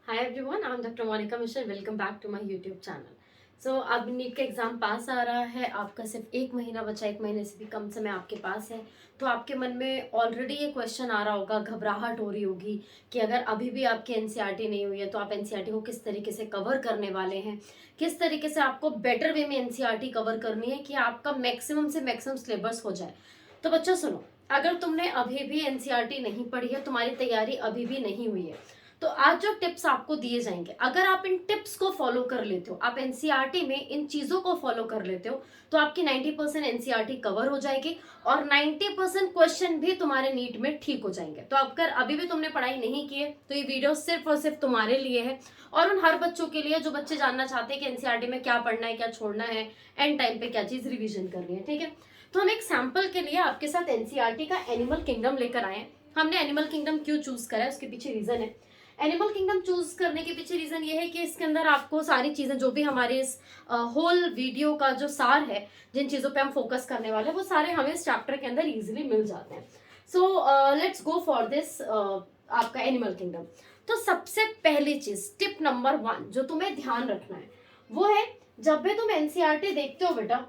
Hi everyone, I'm Dr. Monica Michelle. Welcome back to my YouTube channel. सो अब NEET का exam pass आ रहा है, आपका सिर्फ एक महीना बचा, एक महीने से भी कम समय आपके पास है। तो आपके मन में ऑलरेडी ये क्वेश्चन आ रहा होगा, घबराहट हो रही होगी कि अगर अभी भी आपकी एनसीईआरटी नहीं हुई है तो आप एनसीईआरटी को किस तरीके से कवर करने वाले हैं, किस तरीके से आपको बेटर वे में एनसीईआरटी कवर करनी है कि आपका मैक्सिमम से मैक्सिमम सिलेबस हो जाए। तो बच्चों सुनो, अगर तुमने अभी भी एनसीईआरटी नहीं पढ़ी है, तुम्हारी तैयारी अभी भी नहीं हुई है, तो आज जो टिप्स आपको दिए जाएंगे, अगर आप इन टिप्स को फॉलो कर लेते हो, आप एनसीईआरटी में इन चीजों को फॉलो कर लेते हो, तो आपकी 90% एनसीईआरटी कवर हो जाएगी और 90% क्वेश्चन भी तुम्हारे नीट में ठीक हो जाएंगे। तो अगर अभी भी तुमने पढ़ाई नहीं की है तो ये वीडियो सिर्फ और सिर्फ तुम्हारे लिए है और उन हर बच्चों के लिए जो बच्चे जानना चाहते हैं कि एनसीईआरटी में क्या पढ़ना है, क्या छोड़ना है, एंड टाइम पे क्या चीज रिविजन करनी है। ठीक है, तो हम एक सैंपल के लिए आपके साथ एनसीईआरटी का एनिमल किंगडम लेकर आए हैं। हमने एनिमल किंगडम क्यों चूज करा है, उसके पीछे रीजन है। एनिमल किंगडम चूज करने के पीछे रीजन ये है कि इसके अंदर आपको सारी चीजें जो भी हमारे इस होल वीडियो का जो सार है, जिन चीजों पे हम फोकस करने वाले हैं, वो सारे हमें इस चैप्टर के अंदर इजीली मिल जाते हैं। So let's go for this आपका एनिमल किंगडम। तो सबसे पहली चीज, टिप नंबर 1 जो तुम्हें ध्यान रखना है वो है, जब भी तुम एनसीईआरटी देखते हो बेटा,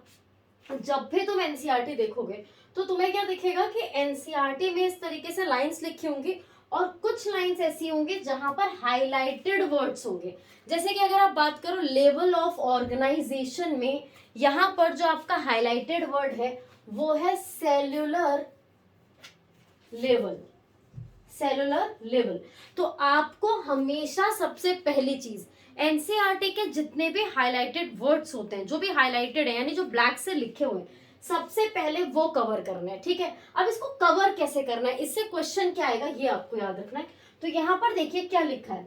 जब भी तुम एनसीईआरटी देखोगे तो तुम्हें क्या दिखेगा कि एनसीईआरटी में इस तरीके से लाइंस लिखी होंगी और कुछ लाइंस ऐसी होंगी जहां पर हाईलाइटेड वर्ड्स होंगे। जैसे कि अगर आप बात करो लेवल ऑफ ऑर्गेनाइजेशन में, यहां पर जो आपका हाईलाइटेड वर्ड है वो है सेल्यूलर लेवल। Cellular level. तो आपको हमेशा सबसे पहली चीज, एनसीईआरटी के जितने भी हाईलाइटेड वर्ड्स होते हैं, जो भी हाईलाइटेड है यानी जो ब्लैक से लिखे हुए हैं, सबसे पहले वो कवर करना है। ठीक है, अब इसको कवर कैसे करना है, इससे क्वेश्चन क्या आएगा ये आपको याद रखना है। तो यहां पर देखिए क्या लिखा है,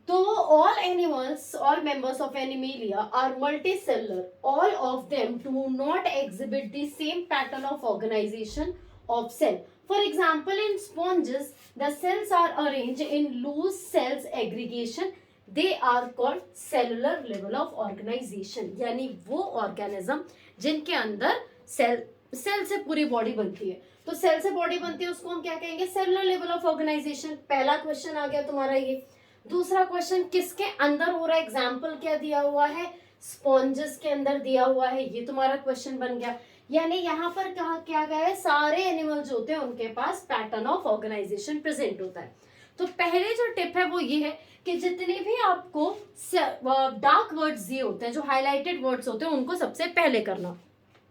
तो all animals or members of Animalia are multicellular. All of them do not exhibit the same pattern of organization of cell. For example, in sponges, the cells are arranged in loose cells aggregation. They are called cellular level of organization. यानी वो organism जिनके अंदर cell से पूरी body बनती है। तो cell से बॉडी बनती है उसको हम क्या कहेंगे, सेलुलर लेवल ऑफ ऑर्गेनाइजेशन। पहला क्वेश्चन आ गया तुम्हारा ये। दूसरा क्वेश्चन किसके अंदर हो रहा है, एग्जाम्पल क्या दिया हुआ है, स्पॉन्जेस के अंदर दिया हुआ है, ये तुम्हारा क्वेश्चन बन गया। यानी यहाँ पर कहा क्या गया है, सारे एनिमल जो होते हैं उनके पास पैटर्न ऑफ ऑर्गेनाइजेशन प्रेजेंट होता है। तो पहले जो टिप है वो ये है कि जितने भी आपको डार्क वर्ड्स दिए होते हैं, जो हाईलाइटेड वर्ड्स होते हैं, उनको सबसे पहले करना।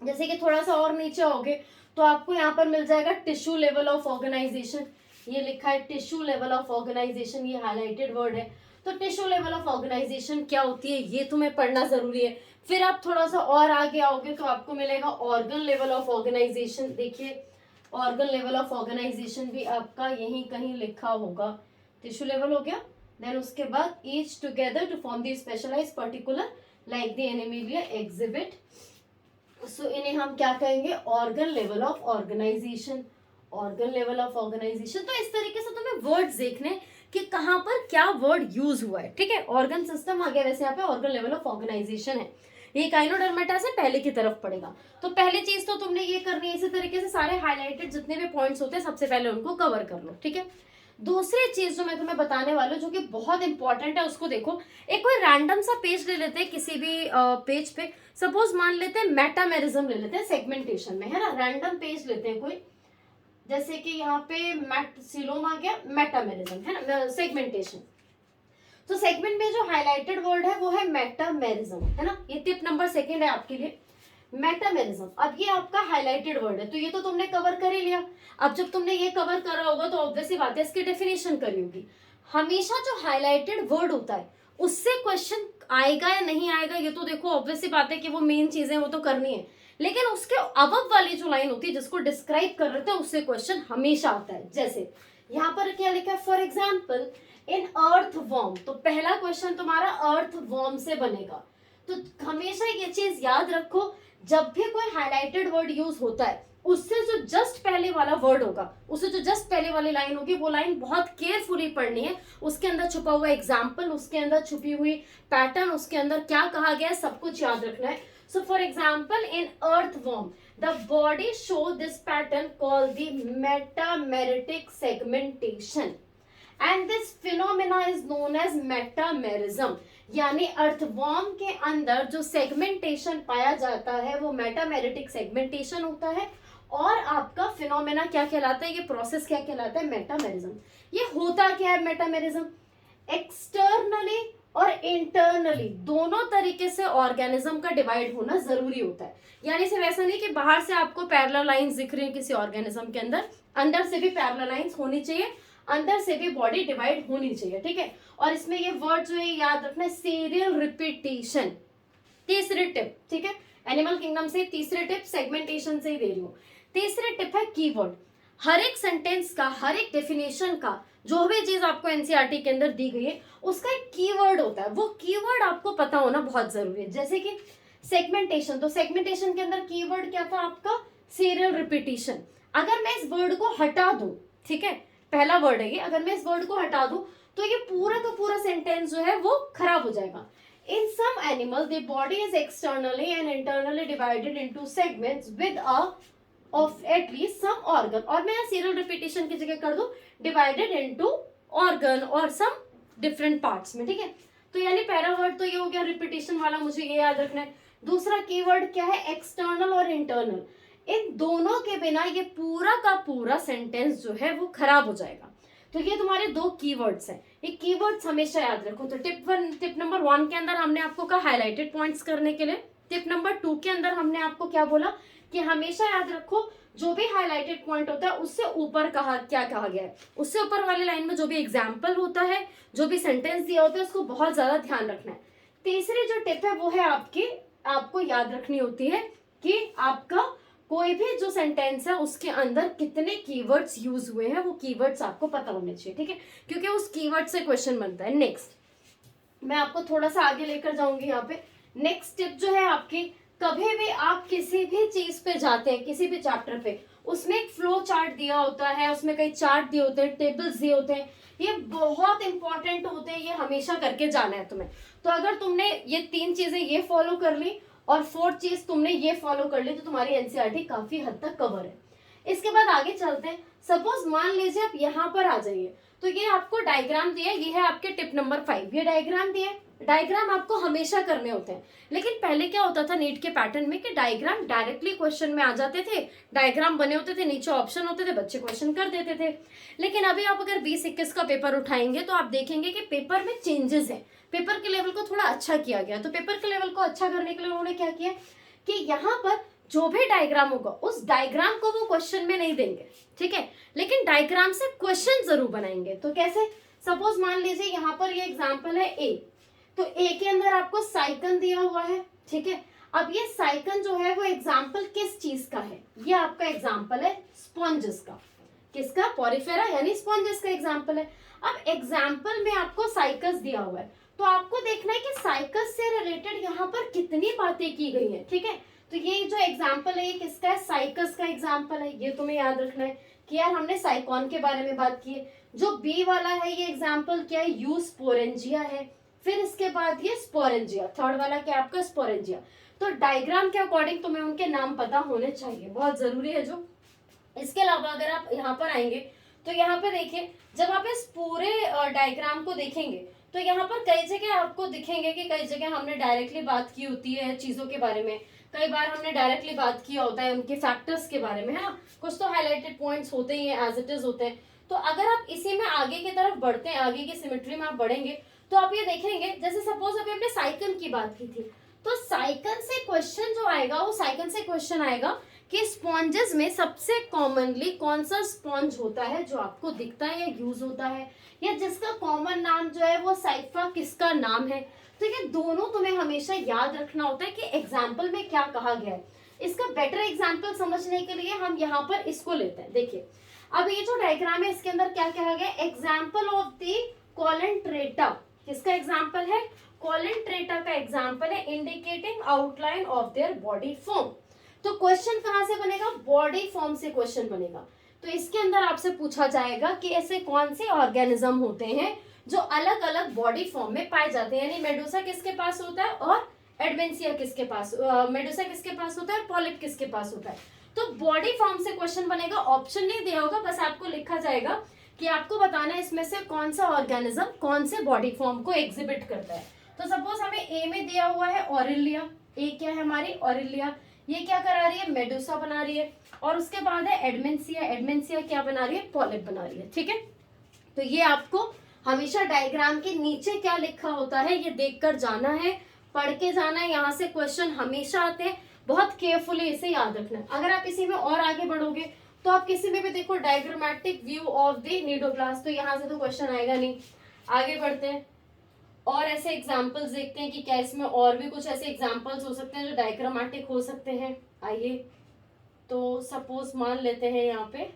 जैसे कि थोड़ा सा और नीचे आओगे तो आपको यहाँ पर मिल जाएगा टिश्यू लेवल ऑफ ऑर्गेनाइजेशन। ये लिखा है टिश्यू लेवल ऑफ ऑर्गेनाइजेशन, ये हाईलाइटेड वर्ड है। तो टिश्यू लेवल ऑफ ऑर्गेनाइजेशन क्या होती है ये तुम्हें पढ़ना जरूरी है। फिर आप थोड़ा सा और आगे आओगे तो आपको मिलेगा ऑर्गन लेवल ऑफ ऑर्गेनाइजेशन। देखिए ऑर्गन लेवल ऑफ ऑर्गेनाइजेशन भी आपका यहीं कहीं लिखा होगा। टिश्यू लेवल हो गया, देन उसके बाद each together to form the specialised particular like the animalia exhibit. So इन्हें हम क्या कहेंगे, organ level of organisation. Organ level of organisation. तो इस तरीके से तुम्हें वर्ड्स देखने कि कहां पर क्या वर्ड यूज हुआ है। ठीक है, ऑर्गन सिस्टम आ गया, वैसे यहाँ पे ऑर्गन लेवल ऑफ ऑर्गेनाइजेशन है। ये काइनोडर्मेटा से पहले की तरफ पड़ेगा। तो पहली चीज तो तुमने ये करनी है, इसी तरीके से सारे हाईलाइटेड जितने भी पॉइंट्स होते हैं सबसे पहले उनको कवर कर लो। ठीक है, दूसरी चीज जो मैं तुम्हें बताने वाली हूँ जो कि बहुत इंपॉर्टेंट है, उसको देखो। एक कोई रैंडम सा पेज ले लेते हैं, किसी भी पेज पे सपोज मान लेते हैं मेटामेरिज्म ले लेते हैं, सेगमेंटेशन में है ना, रैंडम पेज लेते हैं कोई, जैसे कि यहाँ पे मैटसिलोम आ गया, मेटामेरिज्म है ना, सेगमेंटेशन। तो सेगमेंट में जो हाईलाइटेड वर्ड है वो है मेटामेरिज्म, है ना। ये टिप नंबर 2 है आपके लिए, मेटामेरिज्म। अब ये आपका हाईलाइटेड वर्ड है, तो ये तो तुमने कवर कर ही लिया। अब जब तुमने ये कवर करा होगा तो ऑब्वियसली बात है इसकी डेफिनेशन करी होगी। हमेशा जो हाईलाइटेड वर्ड होता है उससे क्वेश्चन आएगा या नहीं आएगा ये तो देखो ऑब्वियसली बात है कि वो मेन चीजें वो तो करनी है, लेकिन उसके अबव वाली जो लाइन होती है जिसको डिस्क्राइब कर रहे थे उससे क्वेश्चन हमेशा आता है। जैसे यहाँ पर क्या लिखा है, for example in earthworm. तो पहला क्वेश्चन तुम्हारा अर्थ वॉर्म से बनेगा। तो हमेशा ये चीज याद रखो, जब भी कोई हाईलाइटेड वर्ड यूज होता है उससे जो जस्ट पहले वाला वर्ड होगा, उससे जो जस्ट पहले वाली लाइन होगी, वो लाइन बहुत केयरफुली पढ़नी है। उसके अंदर छुपा हुआ एग्जाम्पल, उसके अंदर छुपी हुई पैटर्न, उसके अंदर क्या कहा गया है, सब कुछ याद रखना है। So for example, in earthworm, the body show this pattern called the metameretic segmentation. And this phenomena is known as metamerism, यानी अर्थवॉर्म के अंदर जो सेगमेंटेशन पाया जाता है वो मेटामेरिटिक सेगमेंटेशन होता है, और आपका फिनोमेना क्या कहलाता है, ये प्रोसेस क्या कहलाता है, मेटामेरिज्म। ये होता क्या है मेटामेरिज्म, एक्सटर्नली और इंटरनली दोनों तरीके से ऑर्गेनिज्म का डिवाइड होना जरूरी होता है। यानी सिर्फ ऐसा नहीं कि बाहर से आपको पैरेलल लाइंस दिख रही है किसी ऑर्गेनिज्म के अंदर, अंदर से भी पैरेलल लाइंस होनी चाहिए, अंदर से भी बॉडी डिवाइड होनी चाहिए, ठीक है। और इसमें ये वर्ड जो है याद रखना है, सीरियल रिपीटेशन, तीसरी टिप, ठीक है। एनिमल किंगडम से तीसरी टिप सेगमेंटेशन से ही दे रही हूँ। तीसरी टिप है कीवर्ड। हर एक सेंटेंस का, हर एक डेफिनेशन का, जो भी चीज आपको एनसीईआरटी के अंदर दी गई है उसका एक कीवर्ड होता है, वो कीवर्ड आपको पता होना बहुत जरूरी है। जैसे कि सेगमेंटेशन, तो सेगमेंटेशन के अंदर कीवर्ड क्या था आपका, सीरियल रिपीटेशन। अगर मैं इस वर्ड को हटा दूं, ठीक है, पहला वर्ड है ये, अगर मैं इस वर्ड को हटा दूं तो ये पूरा का पूरा सेंटेंस जो है वो खराब हो जाएगा। In some animal the body is externally and internally divided into segments with a of at least some organ, और मैं सीरियल रिपीटेशन की जगह कर दूं डिवाइडेड इनटू ऑर्गन और सम डिफरेंट पार्ट्स में, ठीक है। तो यानी पहला वर्ड तो ये हो गया रिपीटेशन वाला, मुझे ये याद रखना है। दूसरा कीवर्ड क्या है, एक्सटर्नल और इंटरनल। इन दोनों के बिना ये पूरा का पूरा सेंटेंस जो है वो खराब हो जाएगा। तो ये तुम्हारे दो कीवर्ड्स हैं, ये कीवर्ड्स हमेशा याद रखो। तो टिप नंबर 1 के अंदर हमने आपको कहा हाईलाइटेड पॉइंट्स करने के लिए। टिप नंबर 2 के अंदर हमने आपको क्या बोला कि हमेशा याद रखो जो भी हाईलाइटेड पॉइंट होता है उससे ऊपर क्या कहा गया है, उससे ऊपर वाली लाइन में जो भी एग्जाम्पल होता है, जो भी सेंटेंस दिया होता है, उसको बहुत ज्यादा ध्यान रखना है। तीसरी जो टिप है वो है आपको याद रखनी होती है कि आपका कोई भी जो सेंटेंस है उसके अंदर कितने कीवर्ड्स यूज हुए हैं, वो कीवर्ड्स आपको पता होने चाहिए, ठीक है, क्योंकि उस कीवर्ड से क्वेश्चन बनता है। नेक्स्ट मैं आपको थोड़ा सा आगे लेकर जाऊंगी यहाँ पे। नेक्स्ट टिप जो है आपकी, कभी भी आप किसी भी चीज पे जाते हैं, किसी भी चैप्टर पे, उसमें एक फ्लो चार्ट दिया होता है, उसमें कई चार्ट दिए होते हैं, टेबल्स दिए होते हैं, ये बहुत इंपॉर्टेंट होते हैं, ये हमेशा करके जाना है तुम्हें। तो अगर तुमने ये 3 चीजें ये फॉलो कर ली और 4th चीज तुमने ये फॉलो कर ली तो तुम्हारी एनसीईआरटी काफी हद तक कवर है। इसके बाद आगे चलते हैं। सपोज मान लीजिए आप यहाँ पर आ जाइए, तो ये आपको डायग्राम दिया, ये है आपके टिप नंबर 5, ये डायग्राम दिया। डायग्राम आपको हमेशा करने होते हैं, लेकिन पहले क्या होता था नीट के पैटर्न में कि डायग्राम डायरेक्टली क्वेश्चन में आ जाते थे, डायग्राम बने होते थे, नीचे ऑप्शन होते थे, बच्चे क्वेश्चन कर देते थे। लेकिन अभी आप अगर 20-21 का पेपर उठाएंगे तो आप देखेंगे कि पेपर में चेंजेस है, पेपर के लेवल को थोड़ा अच्छा किया गया। तो पेपर के लेवल को अच्छा करने के लिए उन्होंने क्या किया कि यहाँ पर जो भी डायग्राम होगा उस डायग्राम को वो क्वेश्चन में नहीं देंगे, ठीक है, लेकिन डायग्राम से क्वेश्चन जरूर बनाएंगे। तो कैसे, सपोज मान लीजिए यहाँ पर ये एग्जाम्पल है ए, तो ए के अंदर आपको साइकन दिया हुआ है, ठीक है। अब ये साइकन जो है वो एग्जाम्पल किस चीज का है, ये आपका एग्जाम्पल है स्पॉन्जेस का। किसका, पॉरीफेरा यानी स्पॉन्जेस का एग्जाम्पल है। अब एग्जाम्पल में आपको साइकस दिया हुआ है, तो आपको देखना है कि साइकस से रिलेटेड यहाँ पर कितनी बातें की गई हैं, ठीक है। तो ये जो एग्जाम्पल है ये किसका है, साइकस का एग्जाम्पल है। ये तुम्हें याद रखना है कि यार हमने साइकॉन के बारे में बात की है। जो बी वाला है ये एग्जाम्पल क्या है, यू स्पोरेंजिया है। फिर इसके बाद ये स्पोरेंजिया, थर्ड वाला क्या आपका स्पोरेंजिया। तो डायग्राम के अकॉर्डिंग तुम्हें उनके नाम पता होने चाहिए, बहुत जरूरी है जो। इसके अलावा अगर आप यहाँ पर आएंगे तो यहाँ पे देखिए, जब आप इस पूरे डायग्राम को देखेंगे तो यहाँ पर कई जगह आपको दिखेंगे कि कई जगह हमने डायरेक्टली बात की होती है चीजों के बारे में, कई बार हमने डायरेक्टली बात किया होता है उनके फैक्टर्स के बारे में, है ना। कुछ तो हाईलाइटेड पॉइंट्स होते ही हैं, एज इट इज होते हैं। तो अगर आप इसी में आगे की तरफ बढ़ते हैं, आगे की सिमेट्री में आप बढ़ेंगे तो आप ये देखेंगे, जैसे सपोज अभी हमने साइकन की बात की थी, तो साइकन से क्वेश्चन जो आएगा वो साइकन से क्वेश्चन आएगा कि स्पॉन्जेस में सबसे कॉमनली कौन सा स्पॉन्ज होता है जो आपको दिखता है या यूज होता है, या जिसका कॉमन नाम जो है वो साइफा किसका नाम है। तो ये दोनों तुम्हें हमेशा याद रखना होता है कि एग्जाम्पल में क्या कहा गया है। इसका बेटर एग्जाम्पल समझने के लिए हम यहाँ पर इसको लेते हैं। देखिए अब ये जो डायग्राम है इसके अंदर क्या कहा गया, एग्जाम्पल ऑफ द कोलेंट्रेटा, किसका एग्जाम्पल है, कोलेंट्रेटा का एग्जाम्पल है, indicating outline of their body form. तो क्वेश्चन कहां से बनेगा, बॉडी फॉर्म से क्वेश्चन बनेगा। तो इसके अंदर आपसे पूछा जाएगा कि ऐसे कौन से ऑर्गेनिज्म होते हैं जो अलग अलग बॉडी फॉर्म में पाए जाते हैं, यानी मेडुसा किसके पास होता है और एडवेंसिया किसके पास, मेडुसा किसके पास होता है और पॉलिप किसके पास होता है। तो बॉडी फॉर्म से क्वेश्चन बनेगा, ऑप्शन नहीं दिया होगा, बस आपको लिखा जाएगा कि आपको बताना है इसमें से कौन सा ऑर्गेनिज्म कौन से बॉडी फॉर्म को एग्जिबिट करता है। तो सपोज हमें ए में दिया हुआ है ऑरिलिया, ए क्या है हमारी ऑरिलिया, ये क्या करा रही है मेडुसा बना रही है, और उसके बाद है एडमेंसिया, एडमेंसिया क्या बना रही है पॉलिप बना रही है। ठीक है, तो ये आपको हमेशा डायग्राम के नीचे क्या लिखा होता है ये देखकर जाना है, पढ़ के जाना है, यहाँ से क्वेश्चन हमेशा आते हैं, बहुत केयरफुली इसे याद रखना है। अगर आप इसी में और आगे बढ़ोगे तो आप किसी में भी देखो diagrammatic view of the cnidoblast, तो यहाँ से तो क्वेश्चन आएगा नहीं। आगे बढ़ते हैं और ऐसे एग्जाम्पल्स देखते हैं कि क्या इसमें और भी कुछ ऐसे एग्जाम्पल्स हो सकते हैं जो डायग्रामेटिक हो सकते हैं। आइए, तो सपोज मान लेते हैं यहाँ पे,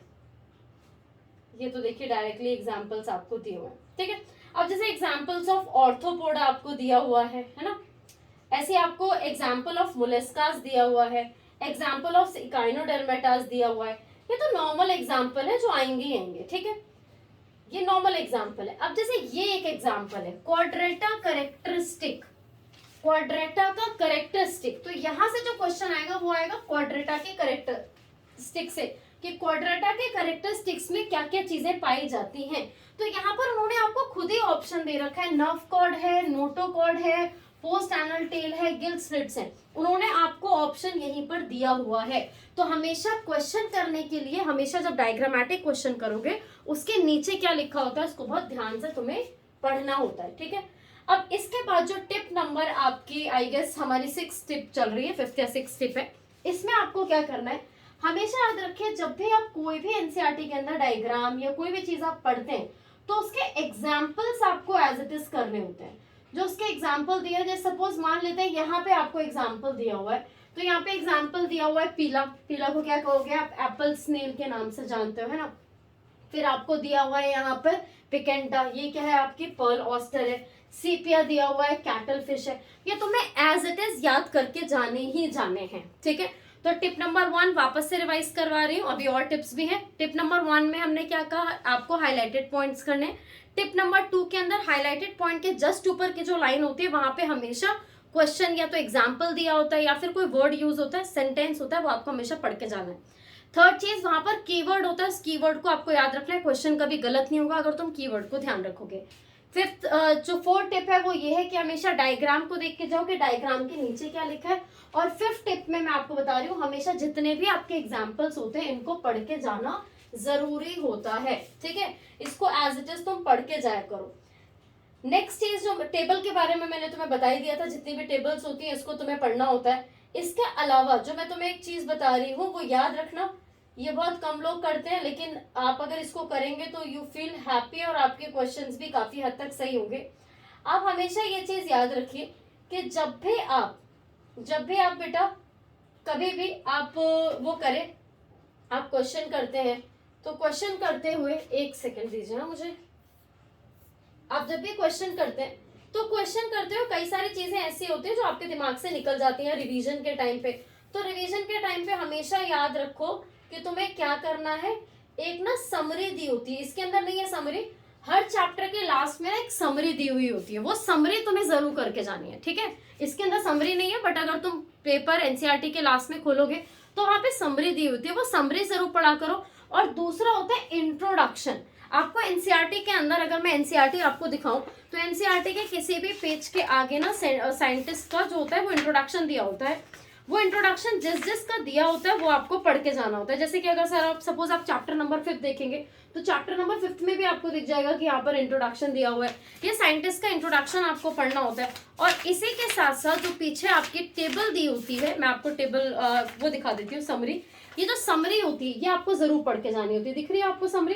ये तो देखिए डायरेक्टली एग्जाम्पल्स आपको दिए हुए हैं। ठीक है, अब जैसे एग्जाम्पल्स ऑफ ऑर्थोपोडा आपको दिया हुआ है ना, ऐसे आपको एग्जाम्पल ऑफ मोलस्कास दिया हुआ है, एग्जाम्पल ऑफ इकाइनोडर्मेटास दिया हुआ है। ये तो नॉर्मल एग्जाम्पल है जो आएंगे ही आएंगे। ठीक है, ये नॉर्मल एग्जाम्पल है। अब जैसे ये एक एग्जाम्पल है क्वाड्रेटा करेक्टरिस्टिक, क्वाड्रेटा का करेक्टरिस्टिक, तो यहां से जो क्वेश्चन आएगा वो आएगा क्वाड्रेटा के करेक्टरिस्टिक से, कि क्वाड्रेटा के करेक्टरिस्टिक्स में क्या क्या चीजें पाई जाती हैं। तो यहाँ पर उन्होंने आपको खुद ही ऑप्शन दे रखा है, नर्व कॉर्ड है, नोटोकॉर्ड है, पोस्ट एनल टेल है, गिल स्लिट्स है, उन्होंने आपको ऑप्शन यहीं पर दिया हुआ है। तो हमेशा क्वेश्चन करने के लिए, हमेशा जब डायग्रामेटिक क्वेश्चन करोगे उसके नीचे क्या लिखा होता है उसको बहुत ध्यान से तुम्हें पढ़ना होता है। ठीक है, अब इसके बाद जो टिप नंबर आपकी आई गेस हमारी 6 टिप चल रही है, 5th या 6th टिप है, इसमें आपको क्या करना है, हमेशा याद रखिए जब भी आप कोई भी एनसीईआरटी के अंदर डायग्राम या कोई भी चीज आप पढ़ते हैं तो उसके एग्जाम्पल्स आपको एज इट इज करने होते हैं। जो उसके एग्जाम्पल दिए, जैसे सपोज मान लेते हैं यहाँ पे आपको एग्जाम्पल दिया हुआ है, तो यहाँ पे एग्जाम्पल दिया हुआ है पीला, पीला को क्या कहोगे आप, एप्पल स्नेल के नाम से जानते हो है ना। फिर आपको दिया हुआ है यहाँ पर पिकेंटा, ये क्या है आपकी पर्ल ऑस्टर है, सीपिया दिया हुआ है कैटल फिश है। ये तुम्हें एज इट इज याद करके जाने ही जाने हैं। ठीक है, तो टिप नंबर 1 वापस से रिवाइज करवा रही हूँ, अभी और टिप्स भी हैं। टिप नंबर 1 में हमने क्या कहा, आपको हाईलाइटेड पॉइंट्स करने। टिप नंबर 2 के अंदर हाईलाइटेड पॉइंट के जस्ट ऊपर की जो लाइन होती है वहां पे हमेशा क्वेश्चन या तो एग्जाम्पल दिया होता है या फिर कोई वर्ड यूज होता है, सेंटेंस होता है, वो आपको हमेशा पढ़ के जाना है। थर्ड चीज, वहां पर कीवर्ड होता है, उस कीवर्ड को आपको याद रखना है, क्वेश्चन कभी गलत नहीं होगा अगर तुम कीवर्ड को ध्यान रखोगे। फिफ्थ जो 4th टिप है वो ये है कि हमेशा डायग्राम को देख के जाओ कि डायग्राम के नीचे क्या लिखा है। और 5th टिप में मैं आपको बता रही हूँ, हमेशा जितने भी आपके एग्जाम्पल्स होते हैं इनको पढ़ के जाना जरूरी होता है। ठीक है, इसको एज इट इज तुम पढ़ के जाया करो। नेक्स्ट चीज, जो टेबल के बारे में मैंने तुम्हें बता ही दिया था, जितनी भी टेबल्स होती है इसको तुम्हें पढ़ना होता है। इसके अलावा जो मैं तुम्हें एक चीज बता रही हूँ वो याद रखना, ये बहुत कम लोग करते हैं, लेकिन आप अगर इसको करेंगे तो यू फील हैप्पी और आपके क्वेश्चंस भी काफी हद तक सही होंगे। आप हमेशा ये चीज याद रखिए कि जब भी आप बेटा कभी भी आप वो करें, आप क्वेश्चन करते हैं तो क्वेश्चन करते हुए, एक सेकंड दीजिए ना मुझे, आप जब भी क्वेश्चन करते हैं तो क्वेश्चन करते हुए कई सारी चीजें ऐसी होती है जो आपके दिमाग से निकल जाती है रिवीजन के टाइम पे। तो रिवीजन के टाइम पे हमेशा याद रखो कि तुम्हें क्या करना है, एक ना समरी दी होती है, इसके अंदर नहीं है समरी, हर चैप्टर के लास्ट में एक समरी दी हुई होती है, वो समरी तुम्हें जरूर करके जानी है। ठीक है, इसके अंदर समरी नहीं है, बट अगर तुम पेपर एनसीईआरटी के लास्ट में खोलोगे तो वहां पे समरी दी होती है, वो समरी जरूर पढ़ा करो। और दूसरा होता है इंट्रोडक्शन। आपको एनसीईआरटी के अंदर, अगर मैं एनसीईआरटी आपको दिखाऊं तो एनसीईआरटी के किसी भी पेज के आगे ना साइंटिस्ट का जो होता है वो इंट्रोडक्शन दिया होता है, वो इंट्रोडक्शन जिस का दिया होता है वो आपको पढ़ के जाना होता है। जैसे कि अगर सर आप सपोज आप चैप्टर नंबर 5 देखेंगे तो चैप्टर नंबर 5 में भी आपको दिख जाएगा कि यहाँ पर इंट्रोडक्शन दिया हुआ है, ये साइंटिस्ट का इंट्रोडक्शन आपको पढ़ना होता है। और इसी के साथ साथ जो पीछे आपकी टेबल दी होती है, मैं आपको टेबल वो दिखा देती हूँ, समरी, ये जो समरी होती है ये आपको जरूर पढ़ के जानी होती है। दिख रही है आपको समरी?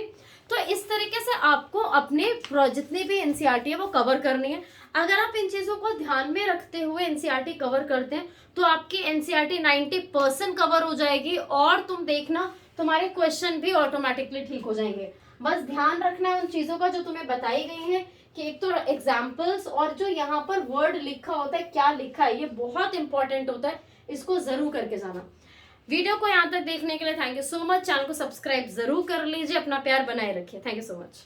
तो इस तरीके से आपको अपने जितने भी एनसीईआरटी है वो कवर करनी है। अगर आप इन चीजों को ध्यान में रखते हुए एनसीईआरटी कवर करते हैं तो आपकी एनसीईआरटी 90% कवर हो जाएगी, और तुम देखना तुम्हारे क्वेश्चन भी ऑटोमेटिकली ठीक हो जाएंगे। बस ध्यान रखना है उन चीजों का जो तुम्हें बताई गई है, कि एक तो एग्जाम्पल्स और जो यहाँ पर वर्ड लिखा होता है, क्या लिखा है, ये बहुत इंपॉर्टेंट होता है, इसको जरूर करके जाना। वीडियो को यहाँ तक देखने के लिए thank you so much. Channel को सब्सक्राइब जरूर कर लीजिए, अपना प्यार बनाए रखिए। Thank you so much.